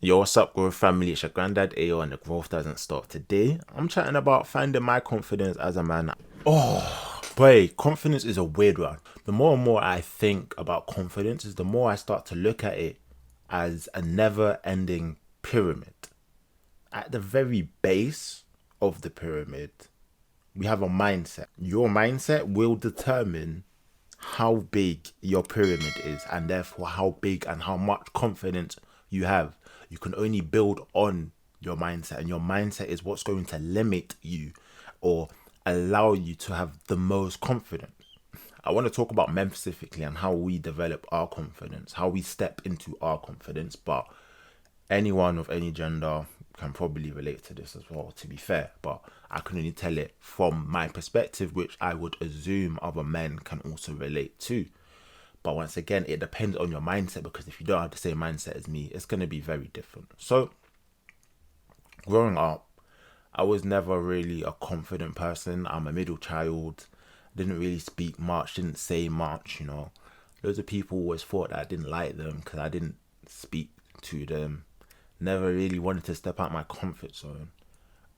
Yo, what's up, growth family? It's your granddad AO, and the growth doesn't stop. Today, I'm chatting about finding my confidence as a man. Oh, boy, confidence is a weird one. The more and more I think about confidence, is the more I start to look at it as a never ending pyramid. At the very base of the pyramid, we have a mindset. Your mindset will determine how big your pyramid is, and therefore how big and how much confidence you have. You can only build on your mindset, and your mindset is what's going to limit you or allow you to have the most confidence. I want to talk about men specifically and how we develop our confidence, how we step into our confidence, but anyone of any gender can probably relate to this as well, to be fair, but I can only tell it from my perspective, which I would assume other men can also relate to. But once again, it depends on your mindset, because if you don't have the same mindset as me, it's going to be very different. So, growing up, I was never really a confident person. I'm a middle child, didn't really speak much, didn't say much. Loads of people always thought that I didn't like them because I didn't speak to them. Never really wanted to step out my comfort zone.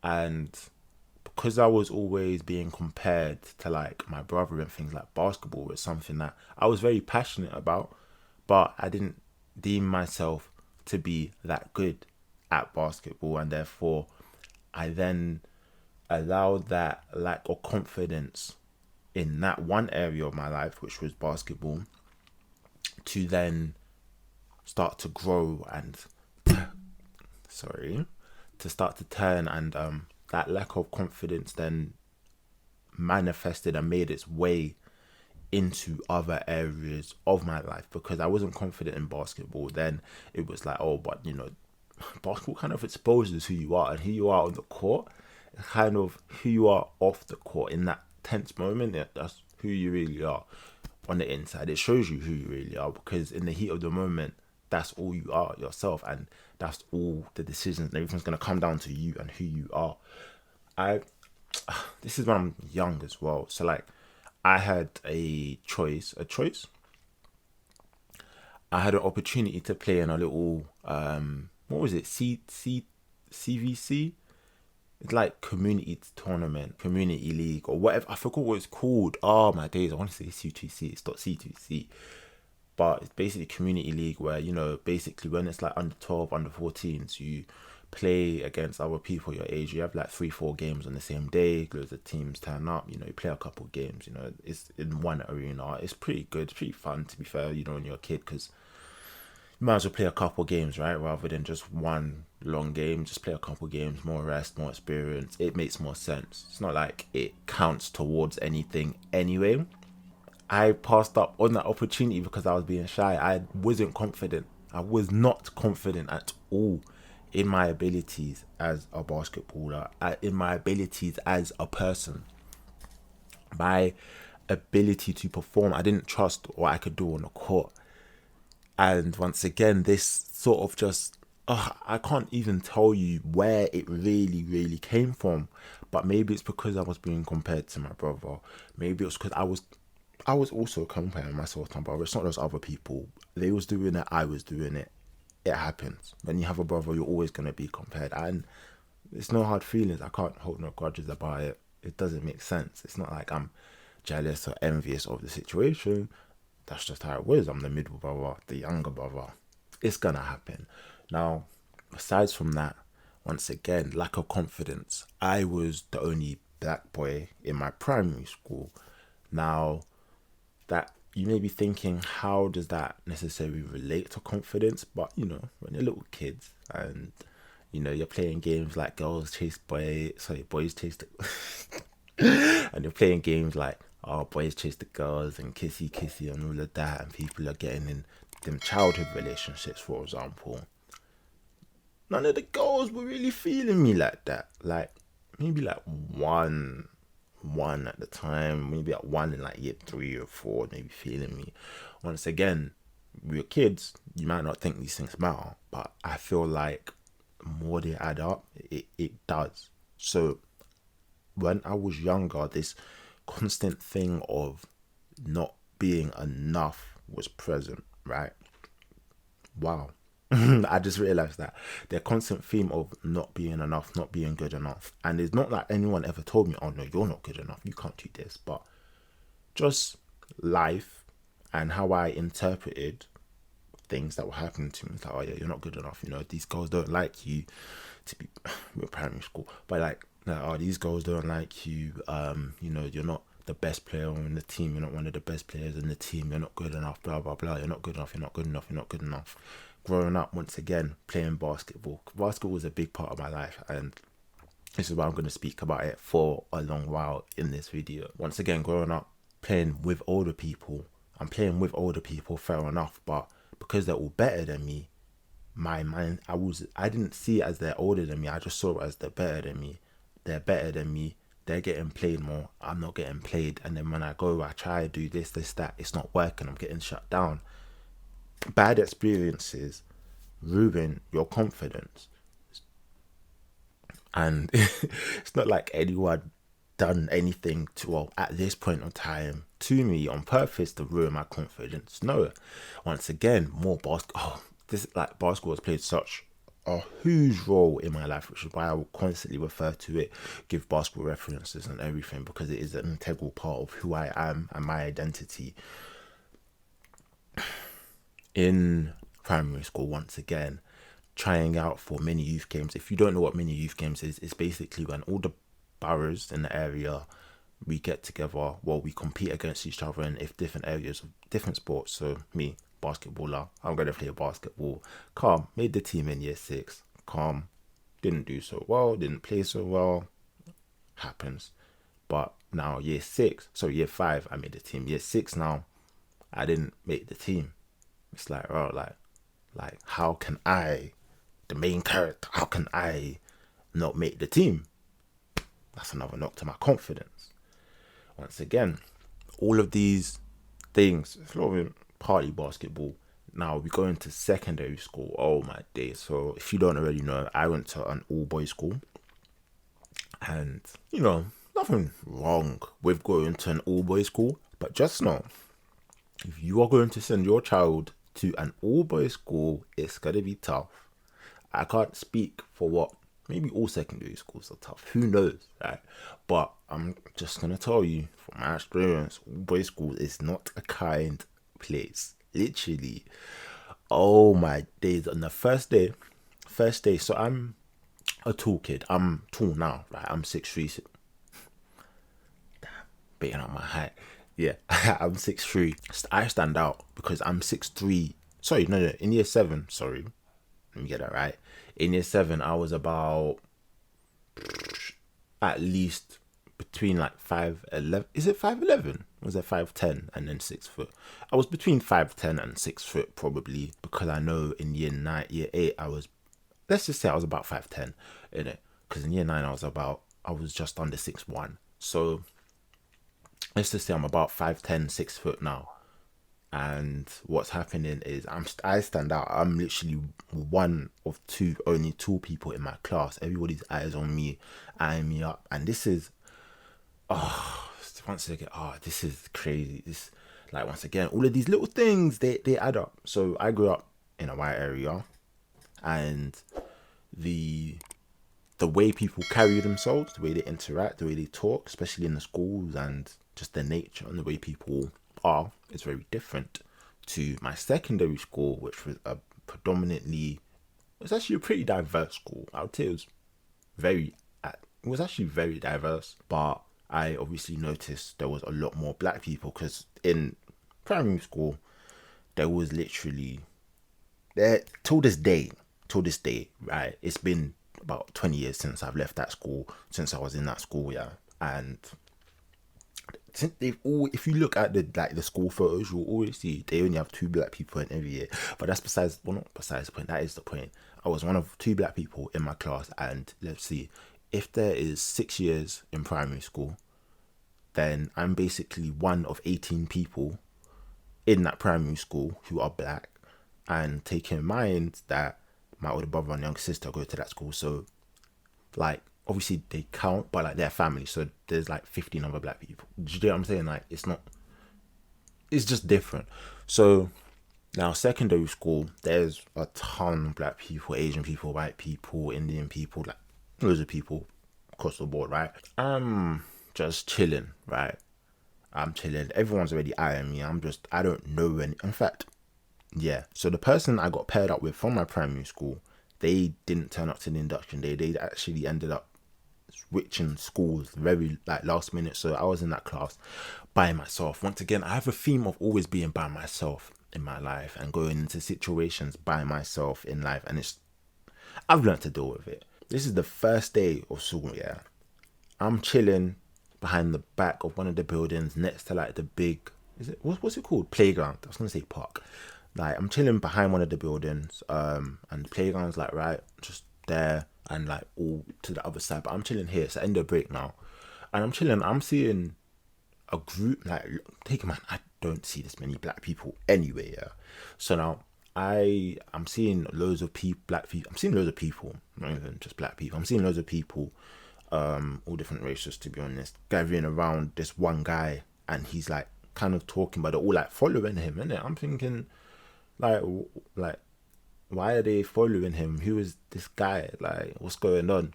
And because I was always being compared to like my brother and things, like basketball was something that I was very passionate about, but I didn't deem myself to be that good at basketball, and therefore I then allowed that lack of confidence in that one area of my life, which was basketball, to then start to grow and sorry, to start to turn, and that lack of confidence then manifested and made its way into other areas of my life. Because I wasn't confident in basketball, then it was like, oh, but basketball kind of exposes who you are, and who you are on the court is kind of who you are off the court. In that tense moment, that's who you really are on the inside. It shows you who you really are, because in the heat of the moment, that's all you are, yourself, and that's all the decisions and everything's going to come down to you and who you are. I This is when I'm young as well, so like I had a choice. I had an opportunity to play in a little what was it, CVC. It's like community tournament, community league, or whatever. I forgot what it's called. Oh my days! I want to say C2C. It's not C2C, but it's basically community league where, basically when it's like under 12, under 14s, you play against other people your age. You have like 3-4 games on the same day. Loads of teams turn up. You play a couple of games. It's in one arena. It's pretty good. It's pretty fun, to be fair. When you're a kid, because you might as well play a couple games, right? Rather than just one long game. Just play a couple games, more rest, more experience. It makes more sense. It's not like it counts towards anything anyway. I passed up on that opportunity because I was being shy. I wasn't confident. I was not confident at all in my abilities as a basketballer, in my abilities as a person, my ability to perform. I didn't trust what I could do on the court. And once again, this sort of just, I can't even tell you where it really, really came from. But maybe it's because I was being compared to my brother. Maybe it's because I was also comparing myself to my brother. It's not those other people. They was doing it, I was doing it. It happens. When you have a brother, you're always going to be compared. And it's no hard feelings. I can't hold no grudges about it. It doesn't make sense. It's not like I'm jealous or envious of the situation. That's just how it was. I'm the middle brother, the younger brother. It's going to happen. Now, aside from that, once again, lack of confidence. I was the only black boy in my primary school. Now, that you may be thinking, how does that necessarily relate to confidence? But when you're little kids and you're playing games like boys chase the and you're playing games like, oh, boys chase the girls and kissy kissy and all of that, and people are getting in them childhood relationships, for example. None of the girls were really feeling me like that. Like maybe like one at the time, maybe at one in like year 3 or 4, maybe feeling me. Once again, we were kids, you might not think these things matter, but I feel like more they add up, it does. So when I was younger, this constant thing of not being enough was present, right? Wow. I just realized that their constant theme of not being enough, not being good enough. And it's not like anyone ever told me, oh no, you're not good enough, you can't do this. But just life and how I interpreted things that were happening to me. It's like, oh yeah, you're not good enough. You know, these girls don't like you to be with primary school. But like, oh, these girls don't like you. You know, you're not the best player on the team. You're not one of the best players in the team. You're not good enough. Blah blah blah. You're not good enough. You're not good enough. You're not good enough. Growing up, once again, playing basketball. Basketball was a big part of my life, and this is why I'm going to speak about it for a long while in this video. Once again, growing up, playing with older people. I'm playing with older people, fair enough, but because they're all better than me, my mind, I didn't see it as they're older than me. I just saw it as they're better than me. They're better than me. They're getting played more. I'm not getting played. And then when I go, I try to do this, that. It's not working. I'm getting shut down. Bad experiences ruin your confidence. And it's not like anyone done anything to, well, at this point in time, to me on purpose to ruin my confidence. No. Once again, more basketball. Oh, this, like, basketball has played such a huge role in my life, which is why I will constantly refer to it, give basketball references and everything, because it is an integral part of who I am and my identity. In primary school, once again, trying out for mini youth games. If you don't know what mini youth games is, it's basically when all the boroughs in the area, we get together, well, we compete against each other in different areas of different sports. So me, basketballer, I'm going to play basketball. Calm, made the team in year 6. Calm, didn't do so well, didn't play so well. Happens. But now year 5, I made the team. Year 6 now, I didn't make the team. It's like, oh, like how can I, the main character, how can I not make the team? That's another knock to my confidence. Once again, all of these things, it's a lot of party basketball. Now we go into secondary school. Oh my days. So if you don't already know, I went to an all-boys school. And, you know, nothing wrong with going to an all-boys school. But just know, if you are going to send your child to an all-boys school, it's going to be tough. I can't speak for what, maybe all secondary schools are tough. Who knows, right? But I'm just going to tell you, from my experience, all-boys school is not a kind place. Literally. Oh my days. On the first day, so I'm a tall kid. I'm tall now, right? I'm 6'3". Damn, beating up my height. Yeah, I'm 6'3". I stand out because I'm 6'3". Sorry, no, in year 7, sorry. Let me get that right. In year 7, I was about at least between like 5'11". Is it 5'11"? Was it 5'10" and then 6 foot? I was between 5'10" and 6 foot probably, because I know in year 8, I was, let's just say I was about 5'10", in it. Because in year 9, I was just under 6'1". So let's just say I'm about 5'10", 6 foot now. And what's happening is I stand out. I'm literally one of only two people in my class. Everybody's eyes on me, eyeing me up. And this is, once again, this is crazy. This, like, once again, all of these little things, they add up. So I grew up in a white area, and the way people carry themselves, the way they interact, the way they talk, especially in the schools, and just the nature and the way people are, is very different to my secondary school, which was it was actually a pretty diverse school. I would say it was actually very diverse, but I obviously noticed there was a lot more black people, because in primary school, there was literally, there till this day, right? It's been about 20 years since I've left that school, since I was in that school, yeah. And if you look at the school photos, you'll always see they only have 2 black people in every year. But that's not besides the point. That is the point. I was one of 2 black people in my class, and let's see, if there is 6 years in primary school, then I'm basically one of 18 people in that primary school who are black. And take in mind that my older brother and younger sister go to that school, so like, obviously they count, but like, they're family, so there's like 15 other black people. Do you know what I'm saying? Like, it's just different. So Now, secondary school, there's a ton of black people, Asian people, white people, Indian people, like loads of people across the board, right? I'm just chilling, right? I'm chilling. Everyone's already eyeing me. I don't know any. In fact, yeah. So the person I got paired up with from my primary school, they didn't turn up to the induction day. They actually ended up switching schools very like last minute. So I was in that class by myself. Once again, I have a theme of always being by myself in my life and going into situations by myself in life, and I've learned to deal with it. This is the first day of school, yeah. I'm chilling behind the back of one of the buildings next to like the big, is it what's it called, playground. I was gonna say park. Like I'm chilling behind one of the buildings, and the playground's like right just there and like all to the other side. But I'm chilling here. It's the end of break now, and I'm chilling. I'm seeing a group like take a man. I don't see this many black people anyway. Yeah, so now I'm seeing loads of people, black people. I'm seeing loads of people, not even just black people. I'm seeing loads of people, all different races to be honest, gathering around this one guy, and he's like kind of talking, but they're all like following him, innit? I'm thinking, like, like, why are they following him? Who is this guy? Like, what's going on?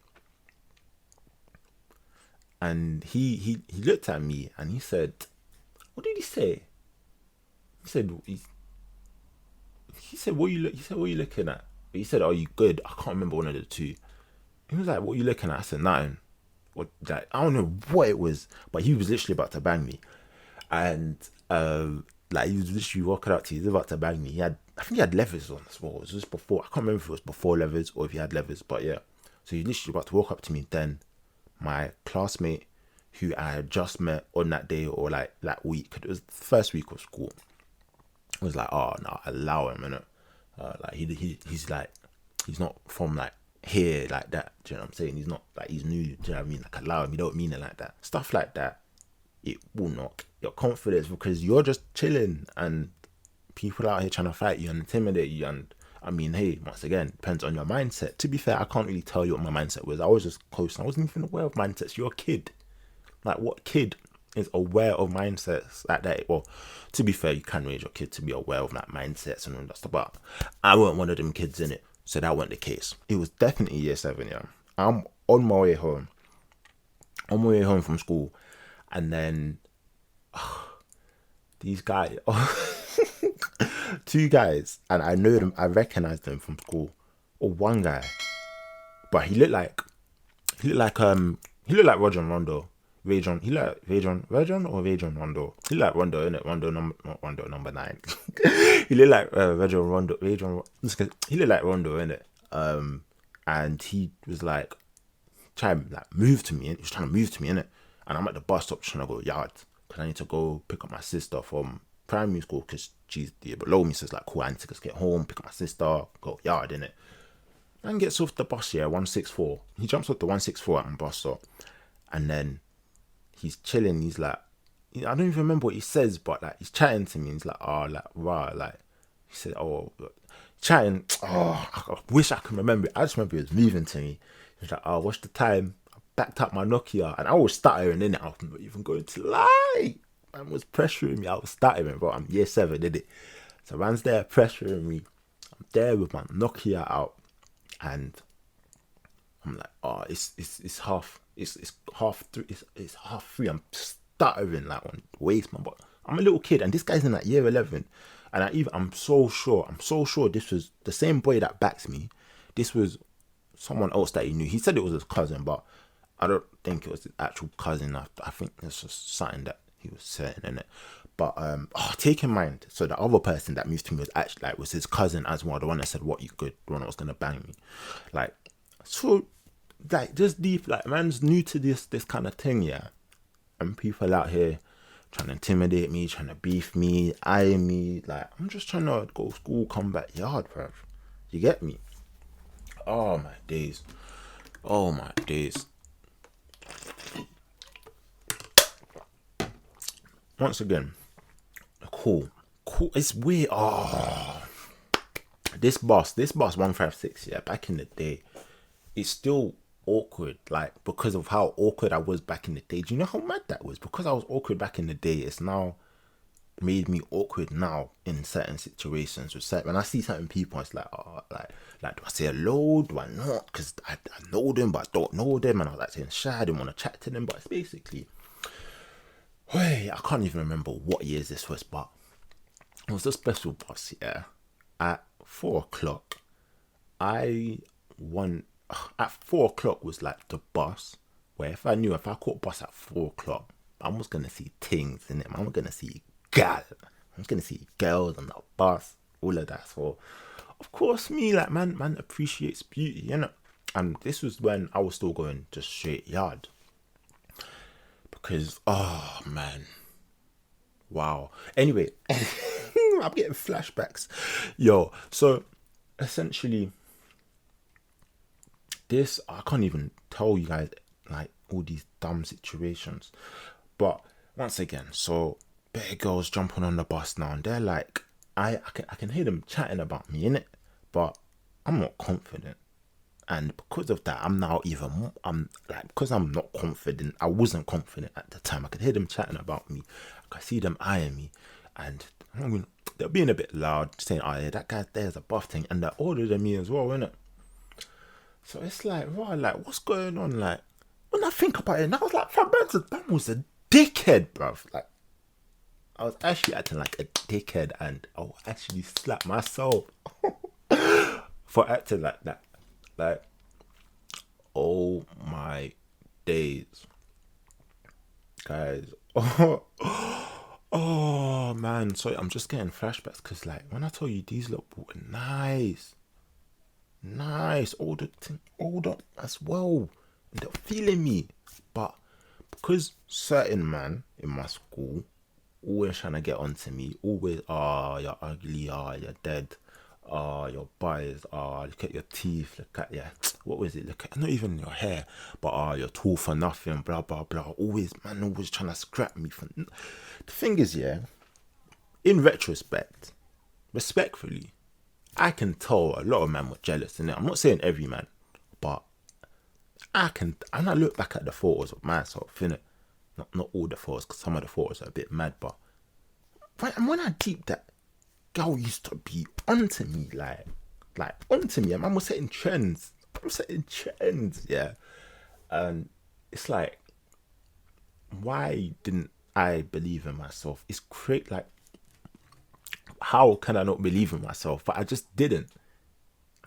And he looked at me and he said, "What did he say?" He said, he said, He said, "What are you looking at?" He said, "Are you good?" I can't remember one of the two. He was like, "What are you looking at?" I said, "Nothing." What, like, I don't know what it was, but he was literally about to bang me, and like he was literally walking up to me, he was about to bang me. I think he had leathers on as well. It was just before. I can't remember if it was before leathers or if he had leathers, but yeah. So he literally about to walk up to me. Then my classmate, who I had just met on that day or like that week, it was the first week of school, was like, "Oh no, allow him," innit? Like he's like, he's not from like here like that. Do you know what I'm saying? He's not like, he's new. Do you know what I mean? Like, allow him. You don't mean it like that. Stuff like that, it will knock your confidence because you're just chilling and people out here trying to fight you and intimidate you. And I mean, hey, once again, depends on your mindset. To be fair, I can't really tell you what my mindset was. I was just close. I wasn't even aware of mindsets. You're a kid. Like, what kid is aware of mindsets like that? Well, to be fair, you can raise your kid to be aware of like mindsets and all that stuff, but I weren't one of them kids in it, so that wasn't the case. It was definitely year 7, yeah. I'm on my way home, from school, and then these guys, two guys, and I know them, I recognized them from school, or one guy, but he looked like Roger Rondo. Rajon, he like Rajon Rondo. He like Rondo, innit? Rondo number, not Rondo number 9. He look like Rajon Rondo. He look like Rondo, innit? And he was like trying to like move to me. He was trying to move to me, innit? And I'm at the bus stop trying to go yard because I need to go pick up my sister from primary school because she's below me. So it's like, cool, I need to just get home, pick up my sister, go yard, innit? And gets off the bus here, 164. He jumps off the 164 at my bus stop, and then he's chilling. He's like, I don't even remember what he says, but like he's chatting to me. He's like, "Oh, like rah," like he said, "Oh, chatting." Oh, I wish I could remember it. I just remember he was moving to me. He was like, "Oh, what's the time?" I backed up my Nokia, and I was stuttering in it. I was not even going to lie. Man was pressuring me. I was stuttering, bro. I'm year 7, did it? So man's there pressuring me. I'm there with my Nokia out, and I'm like, "Oh, it's half." It's half 3. It's half 3. I'm stuttering like on waste, man. But I'm a little kid, and this guy's in like year 11, and I'm so sure this was the same boy that backs me. This was someone else that he knew. He said it was his cousin, but I don't think it was his actual cousin. I think it's just something that he was saying in it. But take in mind, so the other person that moved to me was actually like was his cousin as well, the one that said what you good, the one that was gonna bang me, like so. Like just deep, like man's new to this kind of thing, yeah. And people out here trying to intimidate me, trying to beef me, eye me. Like I'm just trying to go to school, come back yard, bruv. You get me? Oh my days. Oh my days. Once again, cool. It's weird. Oh, this bus 156, yeah, back in the day, it's still awkward, like because of how awkward I was back in the day. Do you know how mad that was? Because I was awkward back in the day, it's now made me awkward now in certain situations. With certain, when I see certain people, it's like, oh, like do I say hello? Do I not? Because I know them, but I don't know them, and I was like saying shy. I didn't want to chat to them, but it's basically, hey, I can't even remember what years this was, but it was a special bus. Yeah, at 4 o'clock, I won. At 4 o'clock was like the bus where if I caught bus at 4 o'clock, I was gonna see things in it. I was gonna see gal. I was gonna see girls on the bus, all of that. So, of course, me like man appreciates beauty, you know. And this was when I was still going just straight yard because oh man, wow. Anyway, I'm getting flashbacks, yo. So essentially, this I can't even tell you guys like all these dumb situations, but once again, so better girls jumping on the bus now, and they're like, I can hear them chatting about me in it, but I'm not confident, and because of that, I'm now even more, I'm like because I'm not confident. I wasn't confident at the time. I could hear them chatting about me. I could see them eyeing me, and I mean, they're being a bit loud, saying, "Oh yeah, that guy there's a buff thing," and they're older than me as well, innit? So it's like, right, like, what's going on? Like, when I think about it, I was like, fam, man was a dickhead, bruv. Like, I was actually acting like a dickhead, and I'll actually slap myself for acting like that. Like, oh my days, guys. Oh man, sorry, I'm just getting flashbacks because, like, when I tell you these look nice, nice, older as well, and they're feeling me, but because certain man in my school always trying to get onto me, always, you're ugly, you're dead, your eyes, look at your teeth, look at, yeah, what was it, look at, not even your hair, but you're tall for nothing, blah, blah, blah, always, man, always trying to scrap me. The thing is, yeah, in retrospect, respectfully, I can tell a lot of men were jealous, and I'm not saying every man, but and I look back at the photos of myself, innit? Not all the photos, because some of the photos are a bit mad, but when I deep that, girl used to be onto me, like onto me, and man was setting trends. Yeah. And it's like, why didn't I believe in myself? It's great, like, how can I not believe in myself? But I just didn't.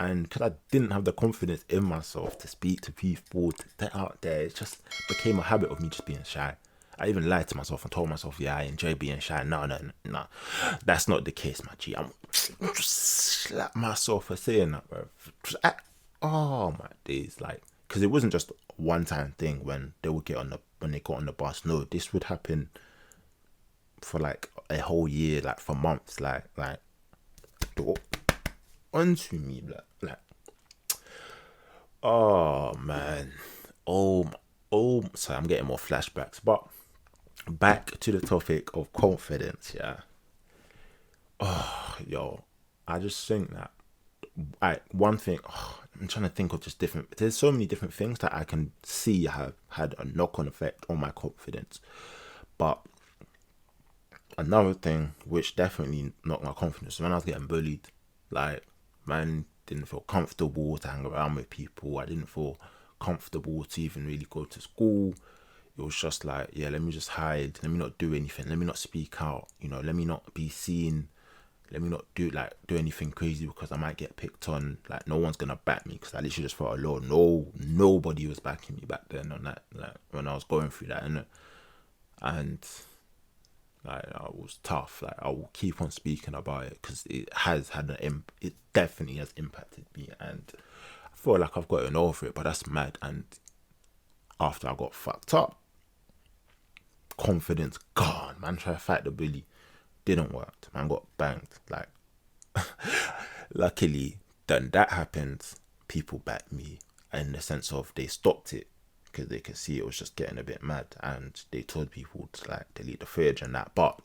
And because I didn't have the confidence in myself to speak to people, to get out there, it just became a habit of me just being shy. I even lied to myself and told myself, yeah, I enjoy being shy. No. That's not the case, my G. I'm just slap myself for saying that, bro. Oh, my days. Like, because it wasn't just a one-time thing when they would when they got on the bus. No, this would happen for like a whole year, like for months, like onto me, like, oh man, sorry, I'm getting more flashbacks, but back to the topic of confidence, yeah. Oh, yo, I just think that one thing, I'm trying to think of just different, there's so many different things that I can see have had a knock-on effect on my confidence, but another thing which definitely knocked my confidence when I was getting bullied. Like, man didn't feel comfortable to hang around with people. I didn't feel comfortable to even really go to school. It was just like, yeah, let me just hide. Let me not do anything. Let me not speak out. Let me not be seen. Let me not do anything crazy because I might get picked on. Like, no one's gonna back me because I literally just felt alone. Nobody was backing me back then on that. Like, when I was going through that, and like, I was tough. Like, I will keep on speaking about it because it has had it definitely has impacted me, and I feel like I've gotten over it. But that's mad. And after I got fucked up, confidence gone. Man, try to fight the bully, didn't work. Man got banged. Like, luckily, then that happened. People backed me in the sense of they stopped it because they could see it was just getting a bit mad, and they told people to like delete the footage and that. But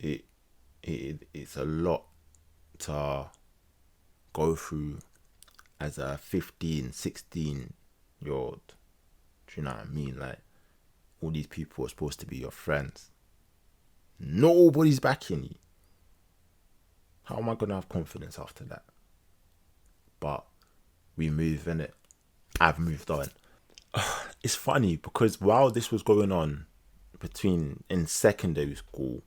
it's a lot to go through as a 15, 16-year-old. Do you know what I mean? Like, all these people are supposed to be your friends. Nobody's backing you. How am I gonna have confidence after that? But we move, innit? I've moved on. It's funny because while this was going on in secondary school,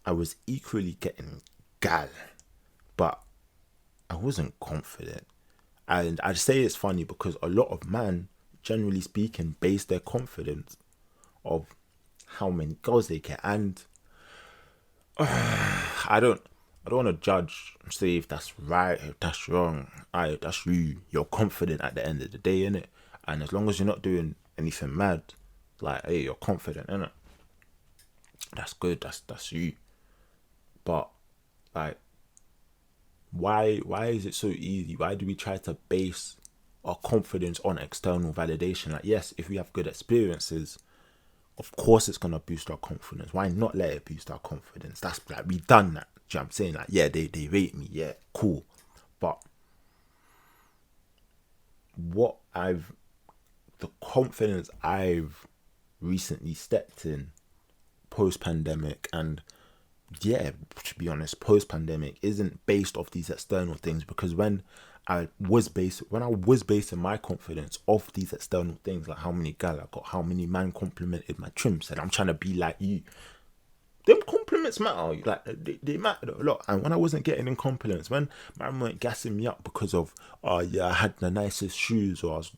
I was equally getting gal, but I wasn't confident. And I'd say it's funny because a lot of men, generally speaking, base their confidence of how many girls they get. And I don't want to judge, say if that's right, if that's wrong. That's you. You're confident at the end of the day, innit? And as long as you're not doing anything mad, like, hey, you're confident, innit? That's good. That's you. But like, why is it so easy? Why do we try to base our confidence on external validation? Like, yes, if we have good experiences, of course it's gonna boost our confidence. Why not let it boost our confidence? That's like, we done that. Do you know what I'm saying? Like, yeah, they rate me, yeah, cool. But the confidence I've recently stepped in post-pandemic, and yeah, to be honest, post-pandemic isn't based off these external things, because when I was basing my confidence off these external things, like how many gal I got, how many man complimented my trim, said I'm trying to be like you, them compliments matter. Like, they matter a lot. And when I wasn't getting in compliments, when man weren't gassing me up because of, oh yeah, I had the nicest shoes, or I was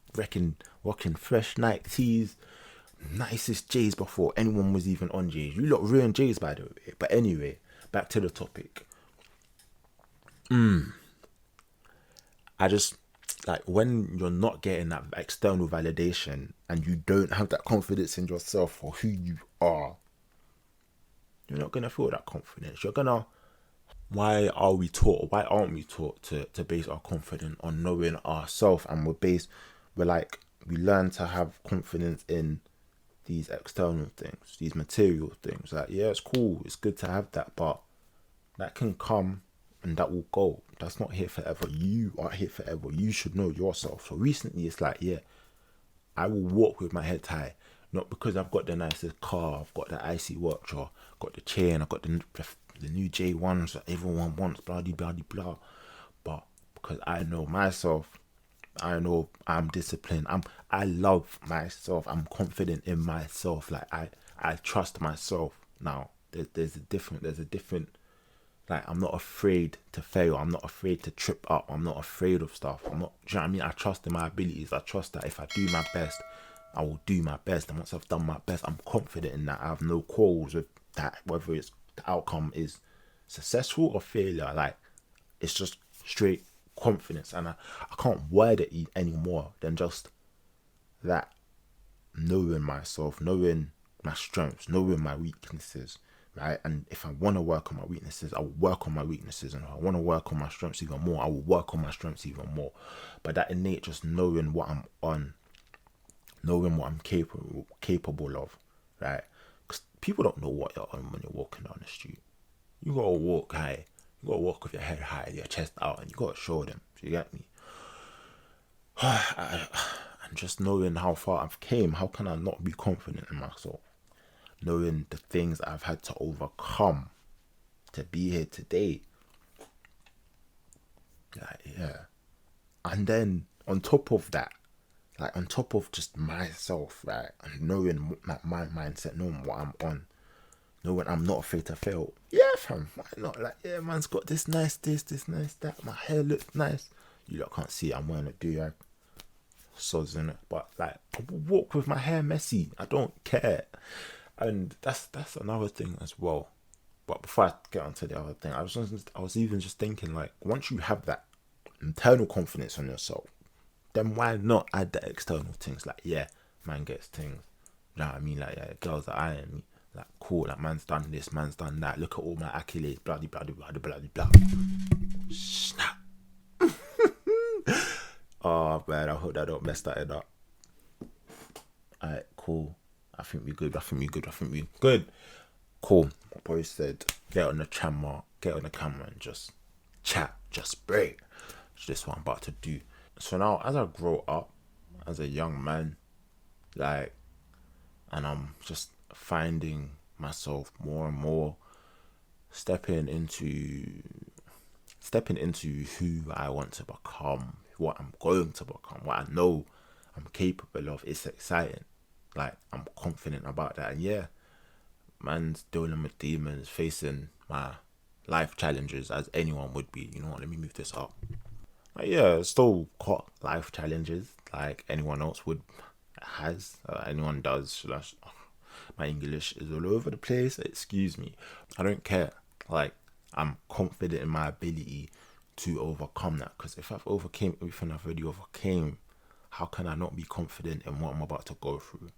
rocking fresh Nike tees, nicest J's before anyone was even on J's. You lot ruined J's, by the way. But anyway, back to the topic. I just, like, when you're not getting that external validation and you don't have that confidence in yourself or who you are, you're not gonna feel that confidence. Why aren't we taught to base our confidence on knowing ourselves? And we learn to have confidence in these external things, these material things. Like, yeah, it's cool, it's good to have that, but that can come and that will go. That's not here forever. You are here forever. You should know yourself. So recently it's like, yeah, I will walk with my head high, not because I've got the nicest car, I've got the icy watch, or got the chain, I've got the new J1s that everyone wants, blah blah blah blah, but because I know myself. I know I'm disciplined. I love myself. I'm confident in myself. Like, I trust myself now. There's a different, like, I'm not afraid to fail. I'm not afraid to trip up. I'm not afraid of stuff. Do you know what I mean? I trust in my abilities. I trust that if I do my best, I will do my best. And once I've done my best, I'm confident in that. I have no quarrels with that, whether the outcome is successful or failure. Like, it's just straight confidence. And I can't word it any more than just that. Knowing myself, knowing my strengths, knowing my weaknesses, right? And if I want to work on my weaknesses, I will work on my weaknesses. And if I want to work on my strengths even more, I will work on my strengths even more. But that innate, just knowing what I'm on, knowing what I'm capable of, right? Because people don't know what you're on when you're walking down the street. You gotta walk high. You gotta walk with your head high, your chest out, and you gotta show them. Do you get me? And just knowing how far I've came, how can I not be confident in myself? Knowing the things I've had to overcome to be here today. Like, yeah. And then on top of that, like, on top of just myself, right, and knowing my mindset, knowing what I'm on, knowing I'm not afraid to fail. Yeah, fam, why not? Like, yeah, man's got this nice that. My hair looks nice. You lot can't see it. I'm wearing a do-rag. Sods in it, but like, I will walk with my hair messy. I don't care. And that's another thing as well. But before I get onto the other thing, I was even just thinking, like, once you have that internal confidence on yourself, then why not add the external things? Like, yeah, man gets things. You know what I mean? Like, yeah, girls are eyeing me. Like, cool, like, man's done this, man's done that. Look at all my accolades, blah blah blah blah blah blah. Snap. Oh man, I hope I don't mess that up. Alright, cool. I think we good. Cool. My boy said, get on the camera and just chat, just spray. It's just what I'm about to do. So now, as I grow up, as a young man, like, and I'm just finding myself more and more stepping into who I want to become, what I'm going to become, what I know I'm capable of. It's exciting. Like, I'm confident about that. And yeah, man's dealing with demons, facing my life challenges as anyone would be. You know what? Let me move this up. Like, yeah, still got life challenges like anyone else would has. Anyone does. My English is all over the place. Excuse me. I don't care. Like, I'm confident in my ability to overcome that. Because if I've overcame everything I've already overcame, how can I not be confident in what I'm about to go through?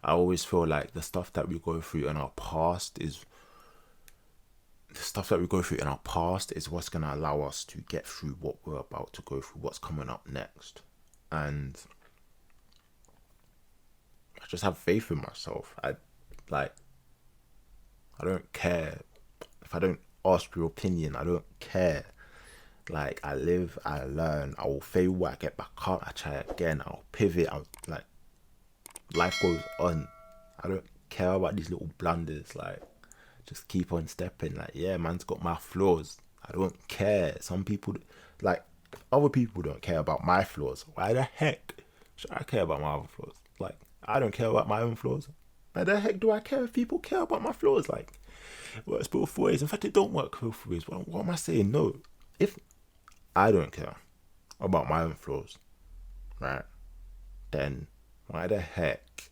I always feel like the stuff that we go through in our past is what's going to allow us to get through what we're about to go through, what's coming up next. And I just have faith in myself. I don't care if I don't ask for your opinion. I don't care. Like, I live, I learn, I will fail, I get back up, I try again, I'll pivot, life goes on. I don't care about these little blunders. Like, just keep on stepping. Like, yeah, man's got my flaws. I don't care. Some people, like, other people don't care about my flaws. Why the heck should I care about my other flaws? Like, I don't care about my own flaws. Why the heck do I care if people care about my flaws? Like, it works both ways. In fact, it don't work both ways. What am I saying? No. If I don't care about my own flaws, right, then why the heck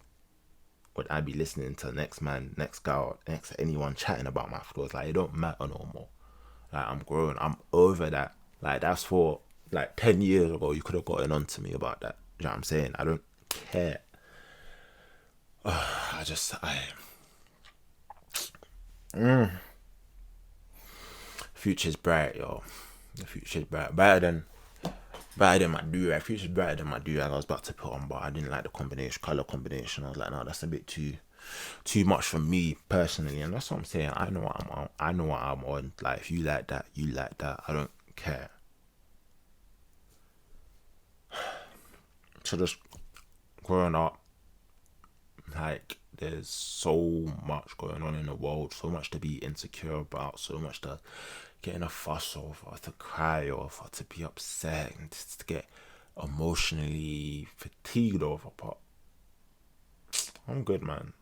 would I be listening to next man, next girl, next anyone chatting about my flaws? Like, it don't matter no more. Like, I'm grown. I'm over that. Like, that's for, like, 10 years ago, you could have gotten on to me about that. You know what I'm saying? I don't care. Future's bright, yo. The future's bright. Brighter than my do-rag. Future's brighter than my do-rag I was about to put on, but I didn't like the color combination. I was like, no, that's a bit too much for me personally. And that's what I'm saying. I know what I'm on. Like, if you like that, you like that. I don't care. So just growing up, like, there's so much going on in the world, so much to be insecure about, so much to get in a fuss over, to cry over, to be upset, and just to get emotionally fatigued over. But I'm good, man.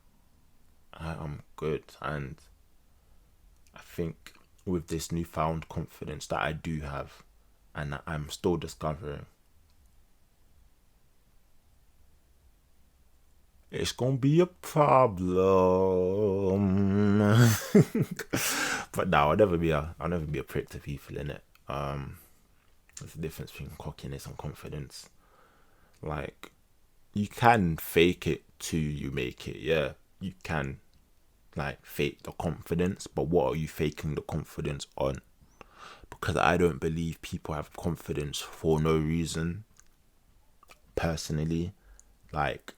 I'm good. And I think with this newfound confidence that I do have and that I'm still discovering, it's gonna be a problem. But no, I'll never be a prick to people, innit? There's a difference between cockiness and confidence. Like, you can fake it till you make it, yeah. You can, like, fake the confidence, but what are you faking the confidence on? Because I don't believe people have confidence for no reason. Personally, like,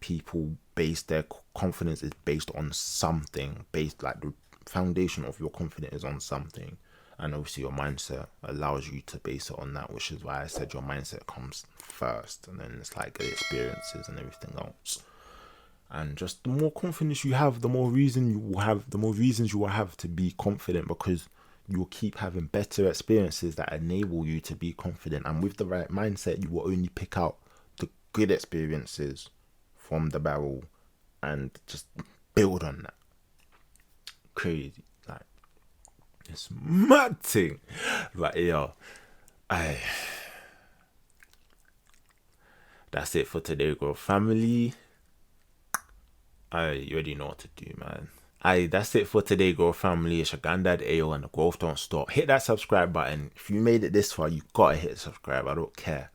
people base their confidence is based on something, like the foundation of your confidence is on something, and obviously your mindset allows you to base it on that, which is why I said your mindset comes first, and then it's like the experiences and everything else. And just the more confidence you have, the more reasons you will have to be confident, because you will keep having better experiences that enable you to be confident. And with the right mindset, you will only pick out the good experiences from the barrel and just build on that. Crazy. Like, it's mad thing. Like, yo, that's it for today, girl family. You already know what to do, man. That's it for today, girl family. It's your Grandad AO, and the growth don't stop. Hit that subscribe button. If you made it this far, you gotta hit subscribe. I don't care.